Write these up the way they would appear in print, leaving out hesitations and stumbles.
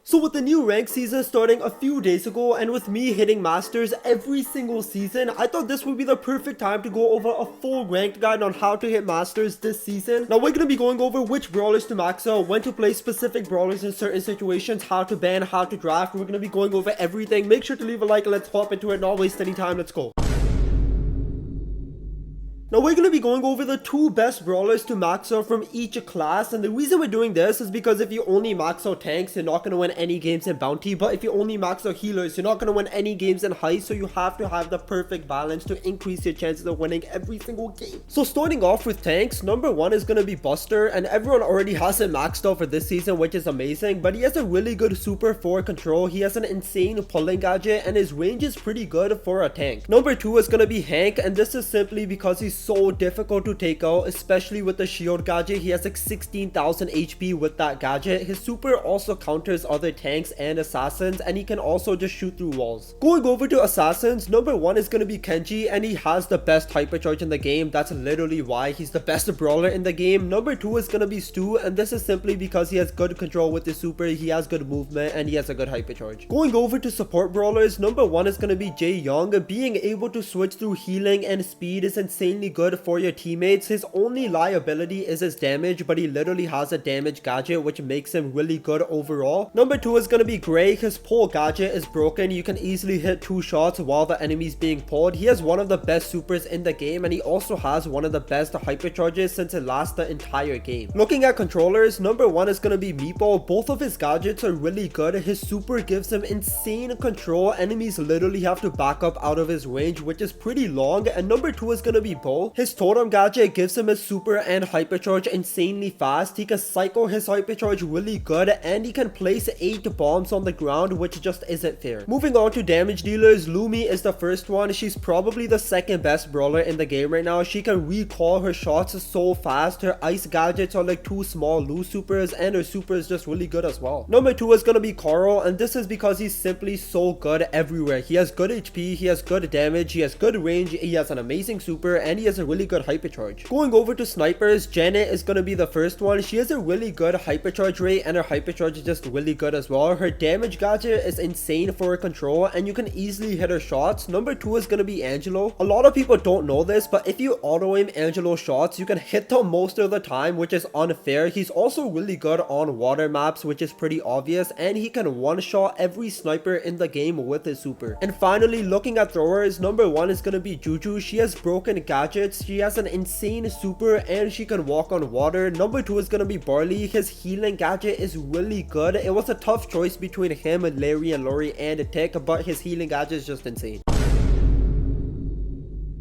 So with the new rank season starting a few days ago and with me hitting masters every single season, I thought this would be the perfect time to go over a full ranked guide on how to hit masters this season. Now we're going to be going over which brawlers to max out, when to play specific brawlers in certain situations, how to ban, how to draft. We're going to be going over everything. Make sure to leave a like and let's hop into it, not waste any time. Let's go. Now we're going to be going over the 2 best brawlers to max out from each class, and the reason we're doing this is because if you only max out tanks, you're not going to win any games in bounty, but if you only max out healers, you're not going to win any games in heist, so you have to have the perfect balance to increase your chances of winning every single game. So starting off with tanks, number 1 is going to be Buster, and everyone already has him maxed out for this season, which is amazing, but he has a really good super for control. He has an insane pulling gadget and his range is pretty good for a tank. Number 2 is going to be Hank, and this is simply because he's so difficult to take out, especially with the shield gadget. He has like 16,000 HP with that gadget. His super also counters other tanks and assassins, and he can also just shoot through walls. Going over to assassins, number 1 is going to be Kenji, and he has the best hypercharge in the game. That's literally why he's the best brawler in the game. Number 2 is going to be Stu, and this is simply because he has good control with his super, he has good movement, and he has a good hypercharge. Going over to support brawlers, number 1 is going to be Jay Young. Being able to switch through healing and speed is insanely good for your teammates. His only liability is his damage, but he literally has a damage gadget which makes him really good overall. Number 2 is going to be Gray. His pull gadget is broken. You can easily hit 2 shots while the enemy is being pulled. He has one of the best supers in the game, and he also has one of the best hypercharges since it lasts the entire game. Looking at controllers, number 1 is going to be Meepo. Both of his gadgets are really good. His super gives him insane control. Enemies literally have to back up out of his range, which is pretty long. And number 2 is going to be Bo. His totem gadget gives him his super and hypercharge insanely fast. He can cycle his hypercharge really good, and he can place 8 bombs on the ground, which just isn't fair. Moving on to damage dealers, Lumi is the first one. She's probably the second best brawler in the game right now. She can recall her shots so fast. Her ice gadgets are like 2 small loose supers, and her super is just really good as well. Number 2 is gonna be Carl, and this is because he's simply so good everywhere. He has good HP, he has good damage, he has good range, he has an amazing super, and he has a really good hypercharge. Going over to snipers, Janet is going to be the first one. She has a really good hypercharge rate, and her hypercharge is just really good as well. Her damage gadget is insane for her control, and you can easily hit her shots. Number 2 is going to be Angelo. A lot of people don't know this, but if you auto aim Angelo's shots, you can hit them most of the time, which is unfair. He's also really good on water maps, which is pretty obvious, and he can one-shot every sniper in the game with his super. And finally, looking at throwers, number 1 is going to be Juju. She has broken gadgets. She has an insane super, and she can walk on water. Number 2 is gonna be Barley. His healing gadget is really good. It was a tough choice between him, Larry, and Lori, and Tick, but his healing gadget is just insane.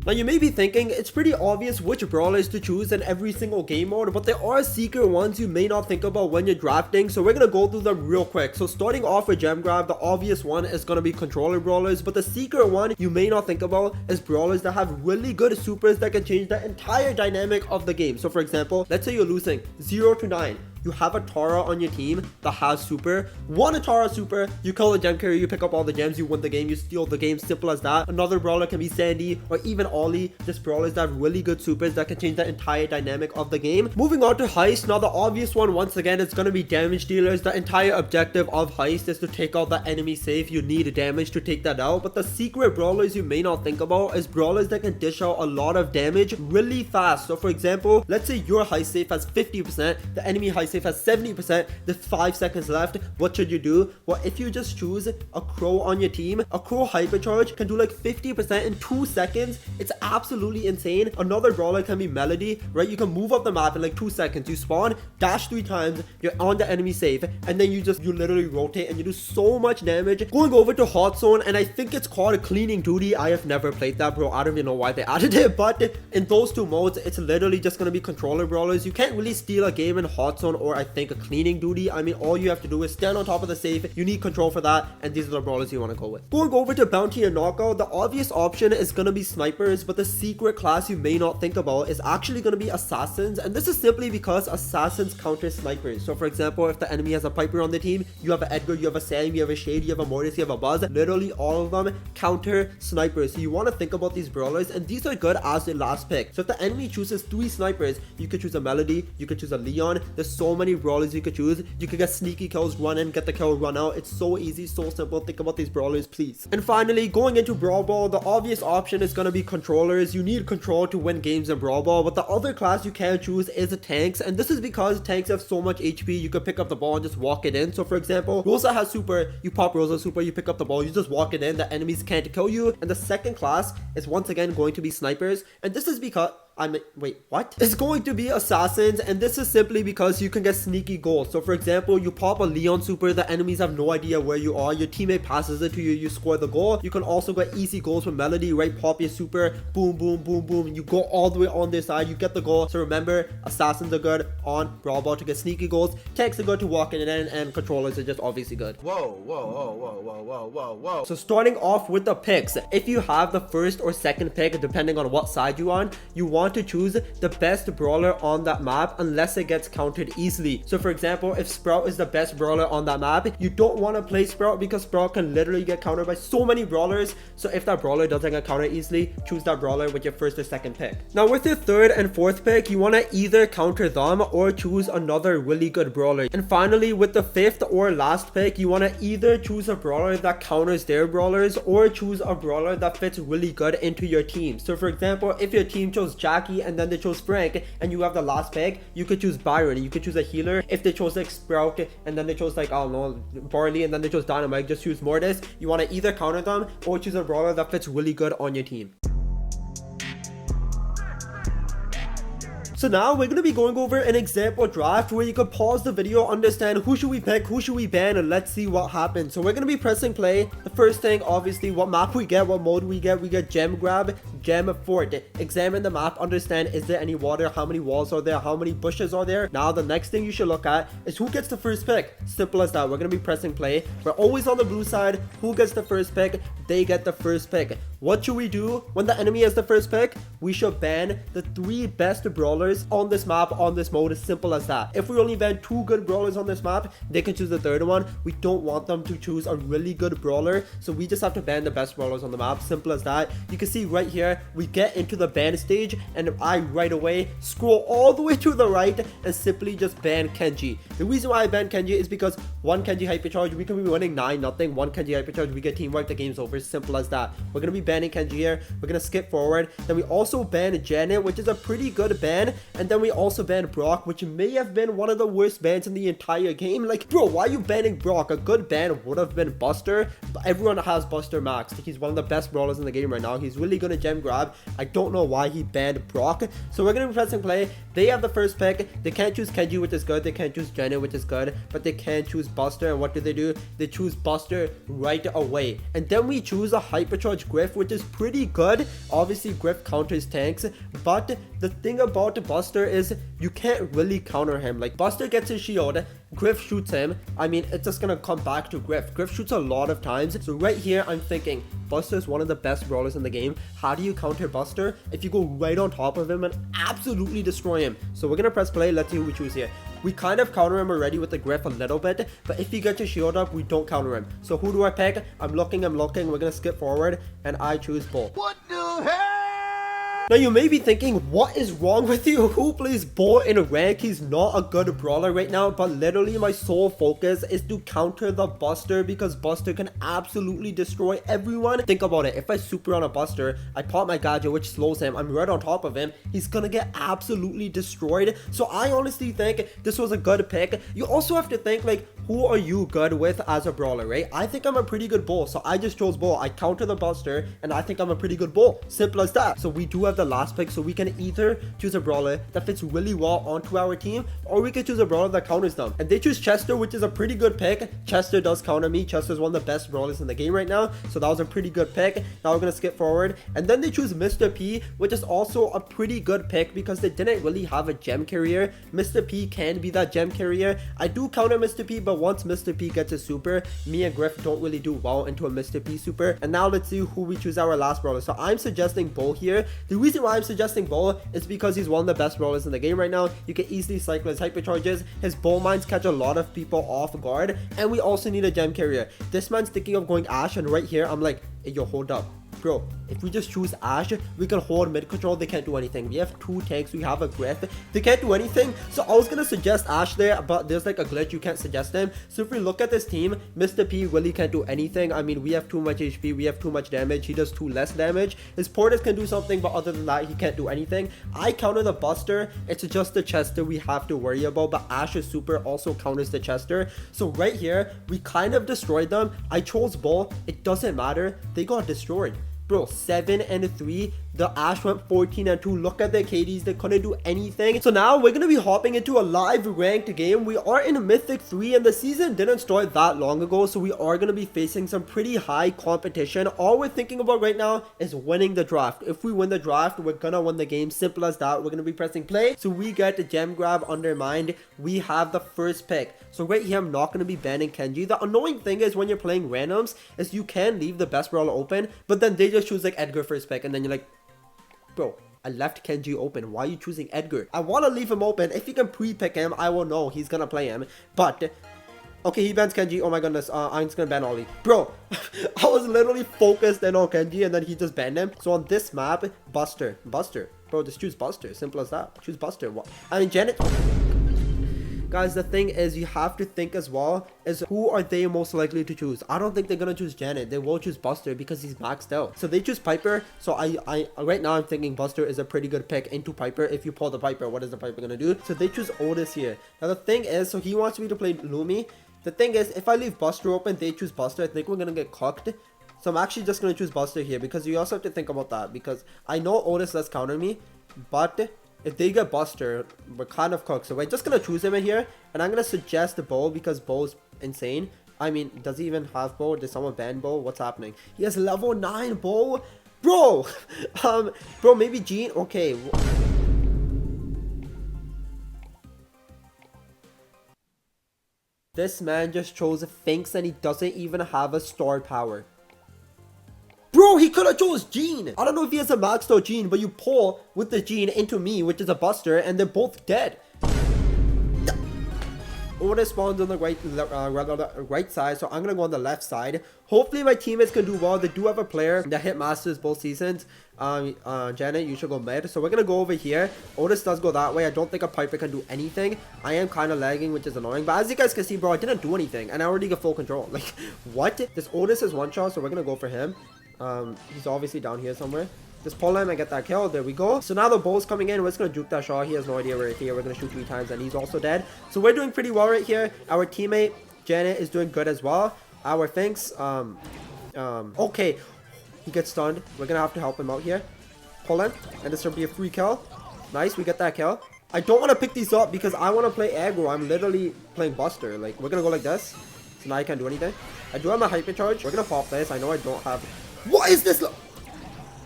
Now you may be thinking, it's pretty obvious which brawlers to choose in every single game mode, but there are secret ones you may not think about when you're drafting, so we're gonna go through them real quick. So starting off with gem grab, the obvious one is gonna be controller brawlers, but the secret one you may not think about is brawlers that have really good supers that can change the entire dynamic of the game. So for example, let's say you're losing 0 to 9. You have a Tara on your team that has super. One Tara super, you kill the gem carrier, you pick up all the gems, you win the game, you steal the game, simple as that. Another brawler can be Sandy or even Ollie. Just brawlers that have really good supers that can change the entire dynamic of the game. Moving on to heist. Now the obvious one, once again, it's going to be damage dealers. The entire objective of heist is to take out the enemy safe. You need damage to take that out. But the secret brawlers you may not think about is brawlers that can dish out a lot of damage really fast. So for example, let's say your heist safe has 50%, the enemy heist safe has 70%, there's 5 seconds left. What should you do? Well, if you just choose a crow on your team, a crow hypercharge can do like 50% in 2 seconds. It's absolutely insane. Another brawler can be Melody, right? You can move up the map in like 2 seconds. You spawn, dash 3 times, you're on the enemy safe, and then you literally rotate and you do so much damage. Going over to hot zone, and I think it's called cleaning duty. I have never played that, bro. I don't even know why they added it, but in those 2 modes, it's literally just gonna be controller brawlers. You can't really steal a game in hot zone, or I think a cleaning duty. I mean, all you have to do is stand on top of the safe. You need control for that, and these are the brawlers you want to go with. Going over to bounty and knockout, the obvious option is gonna be snipers, but the secret class you may not think about is actually gonna be assassins, and this is simply because assassins counter snipers. So for example, if the enemy has a Piper on the team, you have an Edgar, you have a Sam, you have a Shade, you have a Mortis, you have a Buzz. Literally all of them counter snipers. So you want to think about these brawlers, and these are good as the last pick. So if the enemy chooses 3 snipers, you could choose a Melody, you could choose a Leon. There's so so many brawlers you could choose. You could get sneaky kills, run in, get the kill, run out. It's so easy, so simple. Think about these brawlers, please. And finally, going into Brawl Ball, the obvious option is going to be controllers. You need control to win games in Brawl Ball, but the other class you can choose is the tanks, and this is because tanks have so much HP. You could pick up the ball and just walk it in. So for example, Rosa has super, you pop Rosa super, you pick up the ball, you just walk it in, the enemies can't kill you. And the second class is once again going to be snipers, and this is because wait, what? It's going to be assassins, and this is simply because you can get sneaky goals. So for example, you pop a Leon super, the enemies have no idea where you are, your teammate passes it to you, you score the goal. You can also get easy goals with Melody, right? Pop your super, boom, boom, boom, boom, you go all the way on their side, you get the goal. So remember, assassins are good on Brawl Ball to get sneaky goals, tanks are good to walk in and controllers are just obviously good. Whoa, whoa, whoa, whoa, whoa, whoa, whoa, whoa. So starting off with the picks, if you have the first or second pick, depending on what side you're on, you want to choose the best brawler on that map unless it gets countered easily. So for example, if Sprout is the best brawler on that map, you don't want to play Sprout because Sprout can literally get countered by so many brawlers. So if that brawler doesn't get countered easily, choose that brawler with your first or second pick. Now with your third and fourth pick, you want to either counter them or choose another really good brawler. And finally, with the fifth or last pick, you want to either choose a brawler that counters their brawlers or choose a brawler that fits really good into your team. So for example, if your team chose Jackie and then they chose Frank and you have the last pick, you could choose Byron, you could choose a healer. If they chose like Sprout and then they chose like, I don't know, Barley and then they chose Dynamite, just choose Mortis. You want to either counter them or choose a brawler that fits really good on your team. So now we're going to be going over an example draft where you could pause the video, understand who should we pick, who should we ban, and let's see what happens. So we're going to be pressing play. The first thing, obviously, what map we get, what mode we get gem grab, gem fort. Examine the map, understand is there any water, how many walls are there, how many bushes are there. Now the next thing you should look at is who gets the first pick. Simple as that. We're going to be pressing play. We're always on the blue side. Who gets the first pick? They get the first pick. What should we do when the enemy has the first pick? We should ban the 3 best brawlers on this map, on this mode. As simple as that. If we only ban 2 good brawlers on this map, they can choose the third one. We don't want them to choose a really good brawler, so we just have to ban the best brawlers on the map. Simple as that. You can see right here, we get into the ban stage and I right away scroll all the way to the right and simply just ban Kenji. The reason why I ban Kenji is because 1 Kenji hypercharge, we can be winning 9-0. 1 Kenji hypercharge, we get team wipe, the game's over. Simple as that. We're gonna be banning Kenji here. We're gonna skip forward. Then we also ban Janet, which is a pretty good ban. And then we also ban Brock, which may have been one of the worst bans in the entire game. Like, bro, why are you banning Brock? A good ban would have been Buster, but everyone has Buster maxed. He's one of the best brawlers in the game right now. He's really good at gem grab. I don't know why he banned Brock. So we're gonna be pressing play. They have the first pick. They can't choose Kenji, which is good. They can't choose Janet, which is good, but they can choose Buster. And what do? They choose Buster right away. And then we choose a hypercharge Griff, which is pretty good. Obviously Griff counters tanks, but the thing about Buster is you can't really counter him. Like, Buster gets his shield, Griff shoots him. I mean, it's just gonna come back to Griff. Griff shoots a lot of times. So right here, I'm thinking Buster is one of the best brawlers in the game. How do you counter Buster? If you go right on top of him and absolutely destroy him. So we're gonna press play. Let's see who we choose here. We kind of counter him already with the Griff a little bit, but if you get your shield up, we don't counter him. So who do I pick? I'm looking. We're gonna skip forward and I choose Bull. What the hell? Now you may be thinking, what is wrong with you? Who plays Bull in rank? He's not a good brawler right now, but literally my sole focus is to counter the Buster because Buster can absolutely destroy everyone. Think about it. If I super on a Buster, I pop my gadget, which slows him. I'm right on top of him. He's gonna get absolutely destroyed. So I honestly think this was a good pick. You also have to think, like, who are you good with as a brawler, right? I think I'm a pretty good Bull, so I just chose Bull. I counter the Buster, and I think I'm a pretty good Bull. Simple as that. So we do have the last pick, so we can either choose a brawler that fits really well onto our team, or we can choose a brawler that counters them. And they choose Chester, which is a pretty good pick. Chester does counter me. Chester is one of the best brawlers in the game right now, so that was a pretty good pick. Now we're gonna skip forward, and then they choose Mr. P, which is also a pretty good pick because they didn't really have a gem carrier. Mr. P can be that gem carrier. I do counter Mr. P, but once Mr. P gets a super, me and Griff don't really do well into a Mr. P super. And now let's see who we choose our last brawler. So I'm suggesting Bull here. The reason why I'm suggesting Bull is because he's one of the best brawlers in the game right now. You can easily cycle his hypercharges. His bull mines catch a lot of people off guard, and we also need a gem carrier. This man's thinking of going Ash, and right here I'm like, hey, yo, hold up. Bro, if we just choose Ash, we can hold mid control. They can't do anything. We have 2 tanks. We have a Griff. They can't do anything. So I was gonna suggest Ash there, but there's like a glitch. You can't suggest him. So if we look at this team, Mr. P really can't do anything. I mean, we have too much HP. We have too much damage. He does too less damage. His Porters can do something, but other than that, he can't do anything. I counter the Buster. It's just the Chester we have to worry about, but Ash's super also counters the Chester. So right here, we kind of destroyed them. I chose Bull. It doesn't matter. They got destroyed. Bro, 7 and 3. The Ash went 14 and 2. Look at their KDs. They couldn't do anything. So now we're going to be hopping into a live ranked game. We are in Mythic 3 and the season didn't start that long ago. So we are going to be facing some pretty high competition. All we're thinking about right now is winning the draft. If we win the draft, we're going to win the game. Simple as that. We're going to be pressing play. So we get the gem grab undermined. We have the first pick. So right here, I'm not going to be banning Kenji. The annoying thing is when you're playing randoms is you can leave the best brawler open, but then they just choose like Edgar first pick and then you're like, bro, I left Kenji open. Why are you choosing Edgar? I want to leave him open. If you can pre-pick him, I will know he's going to play him. But, okay, he bans Kenji. Oh my goodness. I'm just going to ban Ollie. Bro, I was literally focused in on Kenji and then he just banned him. So on this map, Buster. Bro, just choose Buster. Simple as that. Choose Buster. What? I mean, Janet. Guys, the thing is, you have to think as well is who are they most likely to choose. I don't think they're gonna choose Janet. They will choose Buster because he's maxed out. So they choose Piper. So I right now I'm thinking Buster is a pretty good pick into Piper. If you pull the Piper, what is the Piper gonna do? So they choose Otis here. Now the thing is, so he wants me to play Lumi. The thing is, if I leave Buster open, they choose Buster. I think we're gonna get cooked. So I'm actually just gonna choose Buster here because you also have to think about that because I know Otis does counter me, but if they get Buster, we're kind of cooked. So we're just going to choose him in here. And I'm going to suggest the Bo because Bo's insane. I mean, does he even have Bo? Did someone ban Bo? What's happening? He has level 9 Bo. Bro. Bro, maybe Gene. Okay. This man just chose Finks and he doesn't even have a star power. Bro, he could have chose Gene. I don't know if he has a maxed out Gene, but you pull with the Gene into me, which is a Buster, and they're both dead. Otis spawns on the right side, so I'm going to go on the left side. Hopefully my teammates can do well. They do have a player that hit Masters both seasons. Janet, you should go mid. So we're going to go over here. Otis does go that way. I don't think a Piper can do anything. I am kind of lagging, which is annoying. But as you guys can see, bro, I didn't do anything. And I already get full control. Like, what? This Otis is one shot, so we're going to go for him. He's obviously down here somewhere. Just pull him and get that kill. There we go. So now the Bull's coming in. We're just going to juke that shot. He has no idea we're here. We're going to shoot 3 times and he's also dead. So we're doing pretty well right here. Our teammate, Janet, is doing good as well. Our Finks, okay. He gets stunned. We're going to have to help him out here. Pull him. And this will be a free kill. Nice. We get that kill. I don't want to pick these up because I want to play aggro. I'm literally playing Buster. Like, we're going to go like this. So now I can't do anything. I do have my hypercharge. We're going to pop this. I know I don't have... What is this?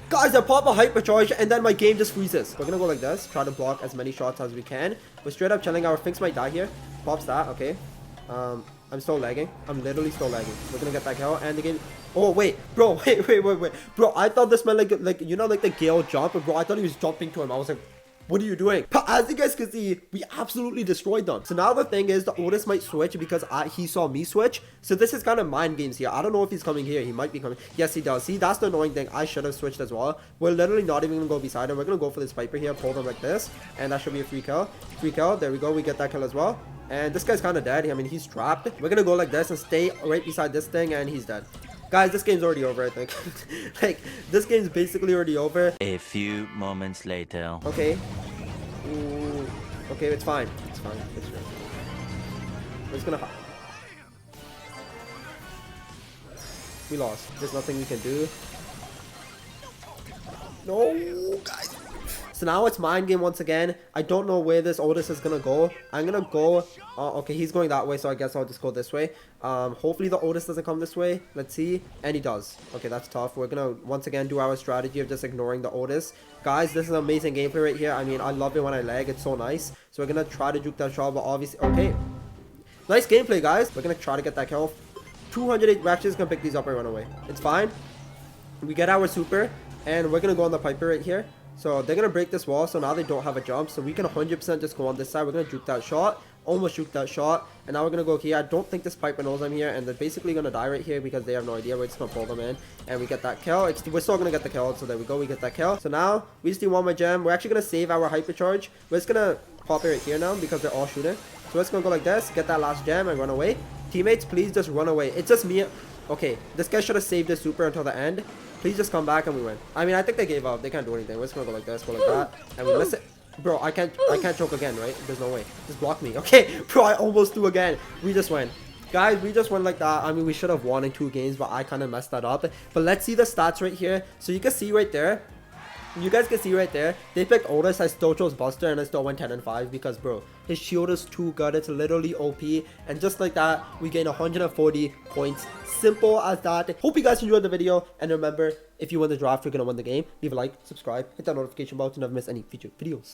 Guys, I pop a hypercharge and then my game just freezes. We're gonna go like this. Try to block as many shots as we can. We're straight up chilling. Our Finks might die here. Pops that. Okay. I'm still lagging. I'm literally still lagging. We're gonna get that kill and the game... Oh, wait. Bro, wait. Bro, I thought this meant like, you know, like the Gale jump. Bro, I thought he was jumping to him. I was like... What are you doing? But as you guys can see, we absolutely destroyed them. So now the thing is, the Otis might switch because he saw me switch. So this is kind of mind games here. I don't know if he's coming here. He might be coming. Yes, he does. See, that's the annoying thing. I should have switched as well. We're literally not even going to go beside him. We're going to go for this Piper here. Pull them like this. And that should be a free kill. Free kill. There we go. We get that kill as well. And this guy's kind of dead. I mean, he's trapped. We're going to go like this and stay right beside this thing. And he's dead. Guys, this game's already over, I think. Like, this game's basically already over. A few moments later. Okay. Ooh. Okay, it's fine. It's fine. It's good. We're just gonna... We lost. There's nothing we can do. No, guys. So now it's mind game once again. I don't know where this Otis is gonna go. I'm gonna go... okay, he's going that way, so I guess I'll just go this way. Hopefully the Otis doesn't come this way. Let's see. And he does. Okay, that's tough. We're gonna once again do our strategy of just ignoring the Otis. Guys, this is amazing gameplay right here. I mean, I love it when I lag. It's so nice. So we're gonna try to juke that shot, but obviously... Okay. Nice gameplay, guys. We're gonna try to get that kill. 208. We're actually just gonna pick these up and run away. It's fine. We get our super. And we're gonna go on the Piper right here. So they're going to break this wall. So now they don't have a jump. So we can 100% just go on this side. We're going to juke that shot. almost shoot that shot. And now we're gonna go here. I don't think this Piper knows I'm here, and they're basically gonna die right here because they have no idea. We're just gonna pull them in, and we get that kill. We're still gonna get the kill, so there we go. We get that kill. So now we just need one more gem. We're actually gonna save our hypercharge. We're just gonna pop it right here now because they're all shooting. So we're just gonna go like this, get that last gem, and run away. Teammates, please just run away. It's just me. Okay, this guy should have saved his super until the end. Please just come back and we win. I mean, I think they gave up. They can't do anything. We're just gonna go like this, go like that, and we miss it. Bro, I can't choke again, right? There's no way. Just block me. Okay, bro, I almost threw again. We just win. Guys, we just went like that. I mean, we should have won in 2 games, but I kind of messed that up. But let's see the stats right here. So you can see right there. You guys can see right there, they picked Otis. I still chose Buster and I still went 10 and 5 because, bro, his shield is too good. It's literally OP. And just like that, we gain 140 points. Simple as that. Hope you guys enjoyed the video. And remember, if you win the draft, you're going to win the game. Leave a like, subscribe, hit that notification bell to never miss any future videos.